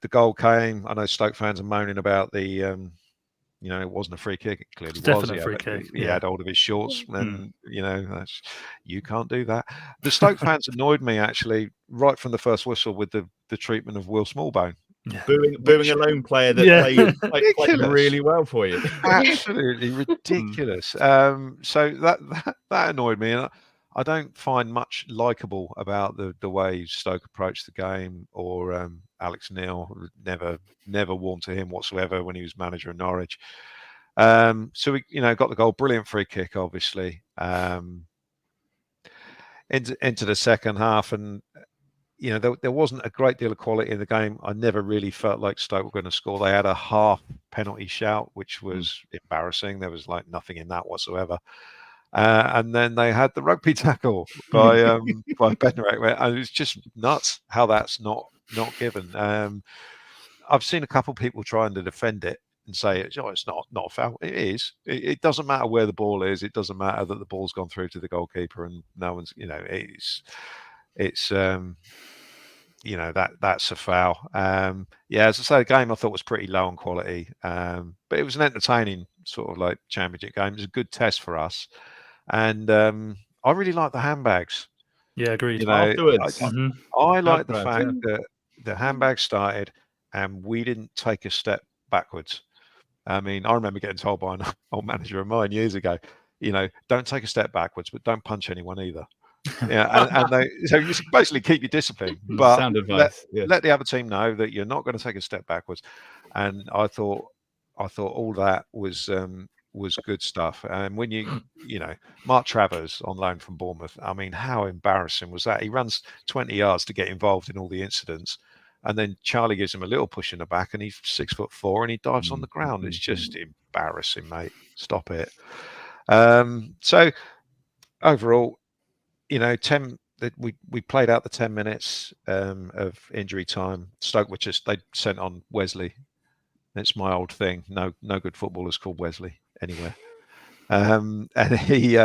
goal came. I know Stoke fans are moaning about the it wasn't a free kick. It clearly was. Free kick. He had hold of his shorts, and you can't do that. The Stoke fans annoyed me actually right from the first whistle with the treatment of Will Smallbone. Yeah. Booing a lone player that played really well for you. Absolutely ridiculous. So that annoyed me, and I don't find much likable about the way Stoke approached the game, or Alex Neil. Never warmed to him whatsoever when he was manager of Norwich. So we got the goal, brilliant free kick, obviously, into the second half, and there wasn't a great deal of quality in the game. I never really felt like Stoke were going to score. They had a half penalty shout, which was embarrassing. There was like nothing in that whatsoever. And then they had the rugby tackle by Bednarek, and it was just nuts how that's not given. I've seen a couple of people trying to defend it and say it's not a foul. It is. It doesn't matter where the ball is. It doesn't matter that the ball's gone through to the goalkeeper and no one's. That's a foul. As I say, the game I thought was pretty low on quality, but it was an entertaining sort of like championship game. It was a good test for us, and I really like the handbags. Yeah, agreed. Afterwards, I like the fact that the handbags started and we didn't take a step backwards. I mean, I remember getting told by an old manager of mine years ago, don't take a step backwards, but don't punch anyone either. So you basically keep your discipline, but sound advice. Let the other team know that you're not going to take a step backwards. And I thought all that was good stuff. And when Mark Travers on loan from Bournemouth, I mean, how embarrassing was that? He runs 20 yards to get involved in all the incidents, and then Charlie gives him a little push in the back, and he's 6'4" and he dives on the ground. It's just embarrassing, mate. Stop it. So overall, we played out the 10 minutes of injury time. Stoke they sent on Wesley. It's my old thing. No good footballer's called Wesley anywhere. And he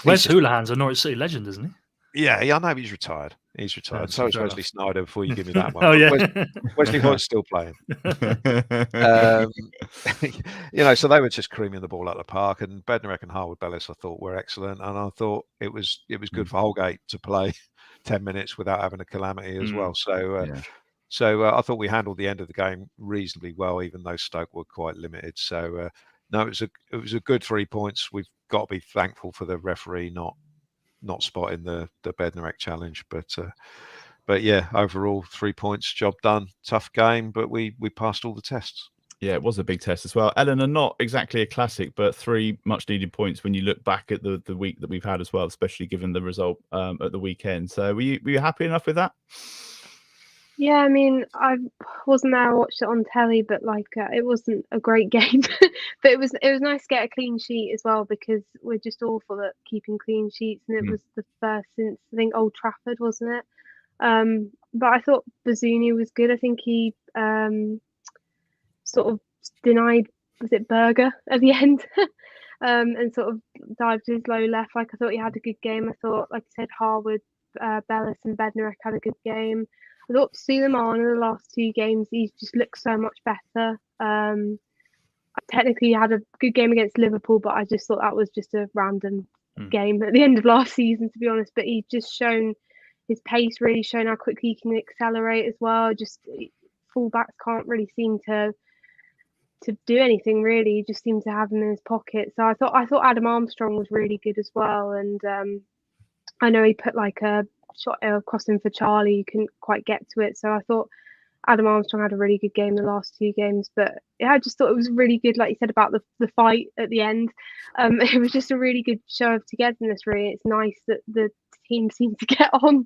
Wes Houlihan's a Norwich City legend, isn't he? Yeah, I know he's retired. He's retired. So is Wesley Sneijder, before you give me that one. Oh, yeah. Wesley Hoyt's still playing. So they were just creaming the ball out of the park, and Bednarek and Harwood Bellis I thought were excellent, and I thought it was good for Holgate to play 10 minutes without having a calamity as well. So I thought we handled the end of the game reasonably well, even though Stoke were quite limited. So no, it was a good 3 points. We've got to be thankful for the referee not spotting the Bednarek challenge, but yeah, overall 3 points, job done. Tough game, but we passed all the tests. Yeah, it was a big test as well. Eleanor, not exactly a classic, but 3 much needed points when you look back at the week that we've had as well, especially given the result at the weekend. So were you happy enough with that? Yeah, I mean, I wasn't there. I watched it on telly, but like, it wasn't a great game. But it was nice to get a clean sheet as well, because we're just awful at keeping clean sheets, and it was the first since, I think, Old Trafford, wasn't it? But I thought Bazunu was good. I think he sort of denied, was it Berger at the end, and sort of dived his low left. Like, I thought he had a good game. I thought, like I said, Harwood, Bellis and Bednarek had a good game. I thought Suleiman in the last 2 games, he's just looked so much better. Technically, he had a good game against Liverpool, but I just thought that was just a random game at the end of last season, to be honest. But he's just shown his pace, really shown how quickly he can accelerate as well. Just fullbacks can't really seem to do anything really. He just seemed to have him in his pocket. So I thought Adam Armstrong was really good as well. And I know he put like a shot across him for Charlie. He couldn't quite get to it. So I thought Adam Armstrong had a really good game the last 2 games. But yeah, I just thought it was really good, like you said about the fight at the end. It was just a really good show of togetherness, really. It's nice that the team seem to get on,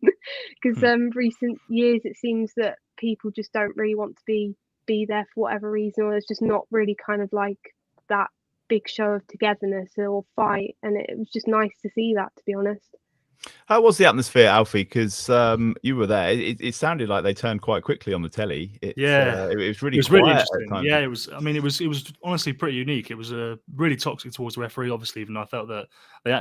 because recent years it seems that people just don't really want to be there for whatever reason, or it's just not really kind of like that big show of togetherness or fight. And it was just nice to see that, to be honest. How was the atmosphere, Alfie? Because you were there. It sounded like they turned quite quickly on the telly. It was really quiet at times. Yeah, it was. I mean, it was honestly pretty unique. It was really toxic towards the referee, obviously. Even though I felt that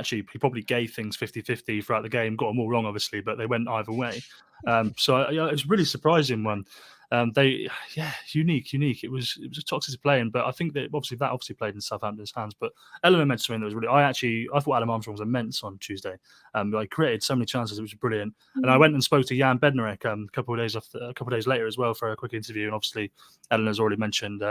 he probably gave things 50-50 throughout the game. Got them all wrong, obviously, but they went either way. So it was a really surprising one. Unique. It was a toxic playing, but I think that obviously played in Southampton's hands. But Eleanor mentioned something that was really. I thought Adam Armstrong was immense on Tuesday. He created so many chances; it was brilliant. And I went and spoke to Jan Bednarek a couple of days later as well for a quick interview. And obviously, Eleanor's already mentioned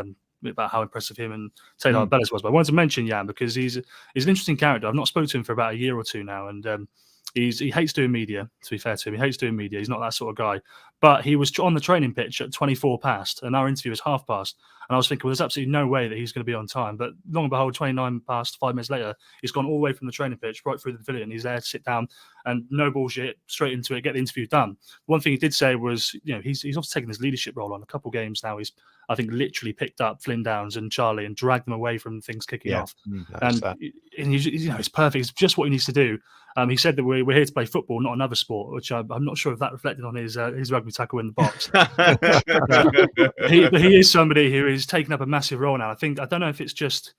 about how impressive him and Taylor Bellis was. But I wanted to mention Jan because he's an interesting character. I've not spoken to him for about a year or 2 now, and he hates doing media, to be fair to him. He hates doing media. He's not that sort of guy. But he was on the training pitch at 24 past, and our interview was 1/2 past. And I was thinking, well, there's absolutely no way that he's going to be on time. But long and behold, 29 past, 5 minutes later, he's gone all the way from the training pitch right through the pavilion. He's there to sit down and no bullshit, straight into it, get the interview done. One thing he did say was, he's obviously taken this leadership role on a couple of games now. He's, I think, literally picked up Flynn Downs and Charlie and dragged them away from things kicking off. And it's perfect. It's just what he needs to do. He said that we're here to play football, not another sport, which I'm not sure if that reflected on his rugby tackle in the box. But he is somebody who is taking up a massive role now. I don't know if it's just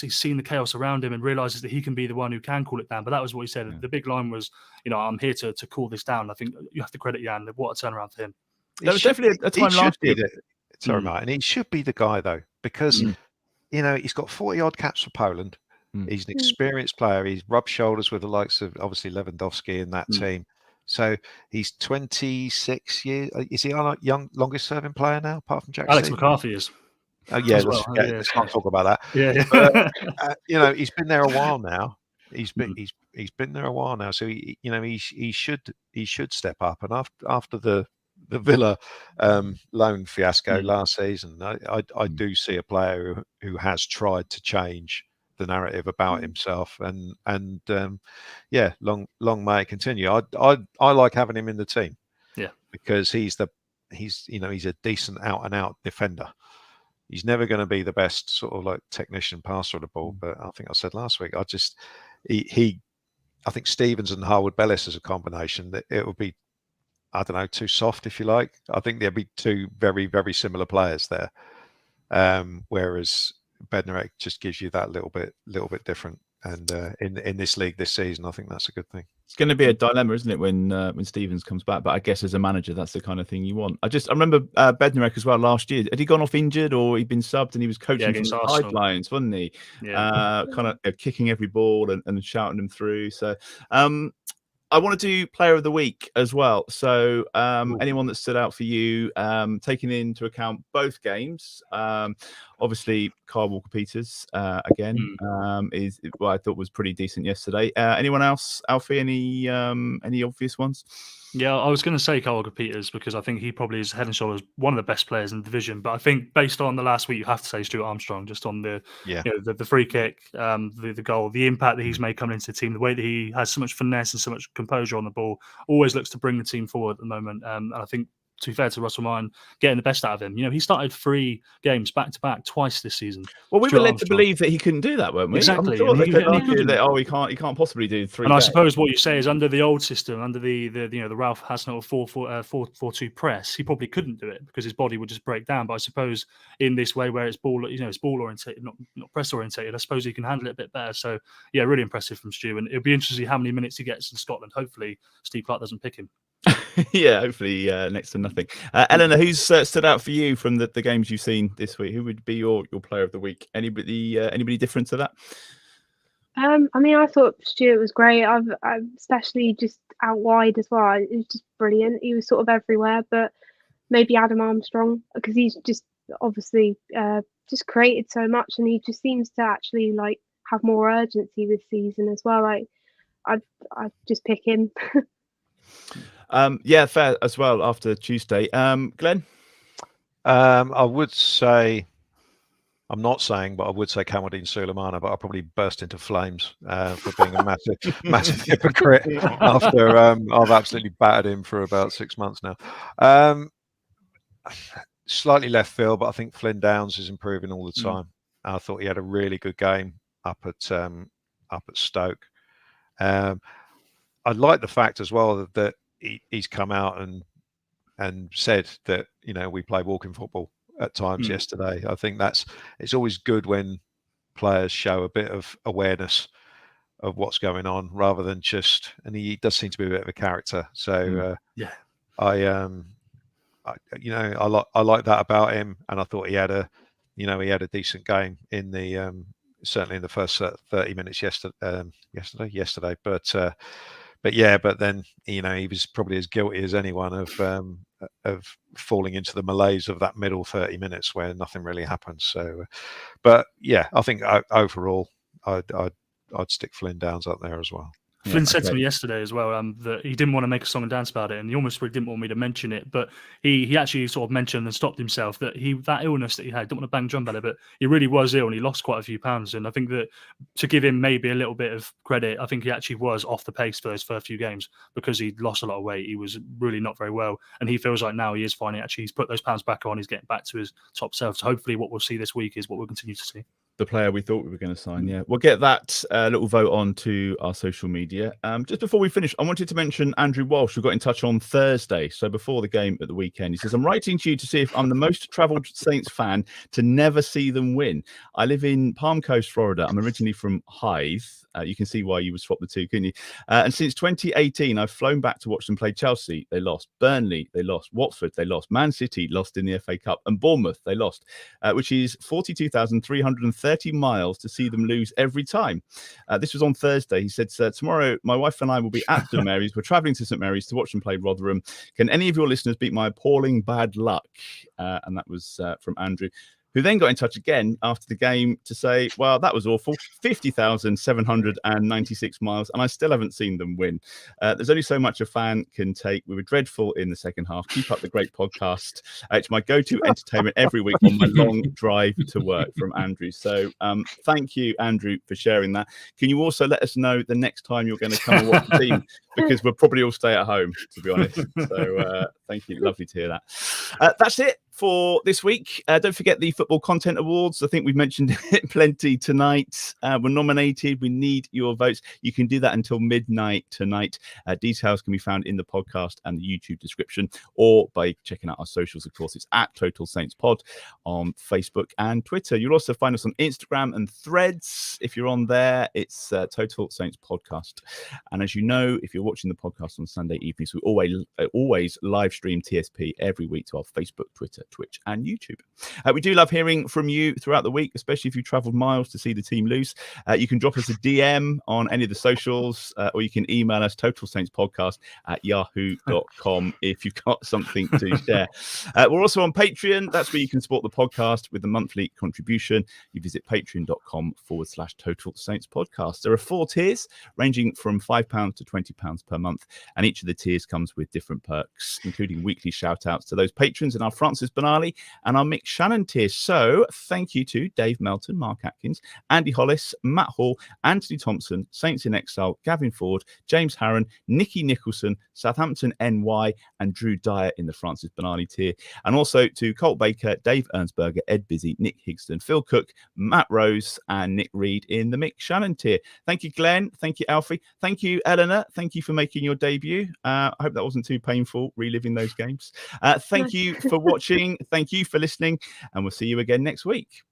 he's seen the chaos around him and realizes that he can be the one who can cool it down. But that was what he said. Yeah. The big line was, I'm here to cool this down. I think you have to credit Jan. What a turnaround for him. There was definitely a time last year. Sorry, Martin. He should be the guy though, because he's got 40 odd caps for Poland. He's an experienced player. He's rubbed shoulders with the likes of obviously Lewandowski in that team. So he's 26 years. Is he our longest serving player now, apart from Jack? Alex McCarthy is. Oh yeah, let's not talk about that. Yeah. But, he's been there a while now. He's been there a while now. So he should step up. And after the Villa loan fiasco last season, I do see a player who has tried to change the narrative about himself, and long may it continue. I like having him in the team, because he's a decent out and out defender. He's never going to be the best sort of like technician passer of the ball, but I think I said last week, I think Stevens and Harwood Bellis as a combination, that it would be, I don't know, too soft, if you like. I think there'd be 2 very, very similar players there, whereas Bednarek just gives you that little bit different, and in this league this season, I think that's a good thing. It's going to be a dilemma, isn't it, when Stevens comes back? But I guess as a manager, that's the kind of thing you want. I remember Bednarek as well last year. Had he gone off injured, or he'd been subbed and he was coaching from the sidelines, wasn't he? Yeah. Kind of kicking every ball and shouting them through. So I want to do player of the week as well. So anyone that stood out for you, taking into account both games, Obviously, Kyle Walker-Peters again is what I thought was pretty decent yesterday. Anyone else, Alfie? Any obvious ones? Yeah, I was going to say Kyle Walker-Peters because I think he probably is head and shoulders one of the best players in the division. But I think based on the last week, you have to say Stuart Armstrong, just on the the free kick, the goal, the impact that he's made coming into the team, the way that he has so much finesse and so much composure on the ball, always looks to bring the team forward at the moment. And I think, to be fair to Russell Mine, getting the best out of him. He started 3 games back to back twice this season. Well, we Stuart were led Armstrong. to believe that he couldn't do that, weren't we? Exactly. I'm sure they said And he last year couldn't. that he can't possibly do 3 And I games. suppose what you say is under the old system, under the Ralph Hasenhüttl 4-4-2 press, he probably couldn't do it because his body would just break down. But I suppose in this way where it's ball orientated, not press orientated, I suppose he can handle it a bit better. So yeah, really impressive from Stu, and it'll be interesting to see how many minutes he gets in Scotland. Hopefully, Steve Clarke doesn't pick him. Yeah, hopefully next to nothing. Eleanor, who's stood out for you from the games you've seen this week? Who would be your player of the week? Anybody different to that? I mean, I thought Stuart was great. I've especially just out wide as well. It was just brilliant. He was sort of everywhere, but maybe Adam Armstrong, because he's just obviously just created so much, and he just seems to actually like have more urgency this season as well. Like I'd just pick him. Yeah, fair as well after Tuesday. Glenn? I would say, I'm not saying, but I would say Kamaldeen Sulemana, but I'll probably burst into flames for being a massive hypocrite after I've absolutely battered him for about 6 months now. Slightly left field, but I think Flynn Downs is improving all the time. I thought he had a really good game up at Stoke. I like the fact as well that he's come out and said that we play walking football at times yesterday. I think it's always good when players show a bit of awareness of what's going on rather than and he does seem to be a bit of a character. So I like that about him, and I thought he had a decent game in the certainly in the first 30 minutes yesterday. But then he was probably as guilty as anyone of falling into the malaise of that middle 30 minutes where nothing really happened. So, but yeah, I think overall I'd stick Flynn Downs up there as well. Flynn said to me yesterday as well that he didn't want to make a song and dance about it, and he almost really didn't want me to mention it, but he actually sort of mentioned and stopped himself that that illness that he had, don't want to bang drum about it, but he really was ill and he lost quite a few pounds. And I think that to give him maybe a little bit of credit, I think he actually was off the pace for those first few games because he'd lost a lot of weight. He was really not very well, and he feels like now he is finding actually he's put those pounds back on, he's getting back to his top self. So hopefully what we'll see this week is what we'll continue to see. The player we thought we were going to sign, yeah. We'll get that little vote on to our social media. Just before we finish, I wanted to mention Andrew Walsh, who got in touch on Thursday, so before the game at the weekend. He says, I'm writing to you to see if I'm the most travelled Saints fan to never see them win. I live in Palm Coast, Florida. I'm originally from Hythe. You can see why you would swap the two, couldn't you? And since 2018, I've flown back to watch them play Chelsea. They lost. Burnley, they lost. Watford, they lost. Man City lost in the FA Cup. And Bournemouth, they lost, which is 42,330 miles to see them lose every time. This was on Thursday. He said, tomorrow, my wife and I will be at St Mary's. We're travelling to St Mary's to watch them play Rotherham. Can any of your listeners beat my appalling bad luck? And that was from Andrew, who then got in touch again after the game to say, well, that was awful. 50,796 miles, and I still haven't seen them win. There's only so much a fan can take. We were dreadful in the second half. Keep up the great podcast. It's my go-to entertainment every week on my long drive to work, from Andrew. So thank you, Andrew, for sharing that. Can you also let us know the next time you're going to come and watch the team? Because we'll probably all stay at home, to be honest. So thank you. Lovely to hear that. That's it for this week. Don't forget the Football Content Awards. I think we've mentioned it plenty tonight. We're nominated. We need your votes. You can do that until midnight tonight. Details can be found in the podcast and the YouTube description, or by checking out our socials. Of course, it's at Total Saints Pod on Facebook and Twitter. You'll also find us on Instagram and Threads. If you're on there, it's Total Saints Podcast. And as you know, if you're you're watching the podcast on Sunday evenings, we always live stream TSP every week to our Facebook, Twitter, Twitch, and YouTube. We do love hearing from you throughout the week, especially if you travelled miles to see the team lose. You can drop us a DM on any of the socials, or you can email us totalsaintspodcast@yahoo.com if you've got something to share. We're also on Patreon. That's where you can support the podcast with a monthly contribution. You visit patreon.com/Total Saints Podcast. There are 4 tiers ranging from £5 to £20 per month, and each of the tiers comes with different perks, including weekly shout outs to those patrons in our Francis Benali and our Mick Shannon tier. So thank you to Dave Melton, Mark Atkins, Andy Hollis, Matt Hall, Anthony Thompson, Saints in Exile, Gavin Ford, James Harron, Nicky Nicholson, Southampton NY, and Drew Dyer in the Francis Benali tier. And also to Colt Baker, Dave Ernsberger, Ed Busy, Nick Higston, Phil Cook, Matt Rose, and Nick Reed in the Mick Shannon tier. Thank you, Glenn. Thank you, Alfie. Thank you, Eleanor. Thank you for making your debut. I hope that wasn't too painful reliving those games. Thank you for watching. Thank you for listening. And we'll see you again next week.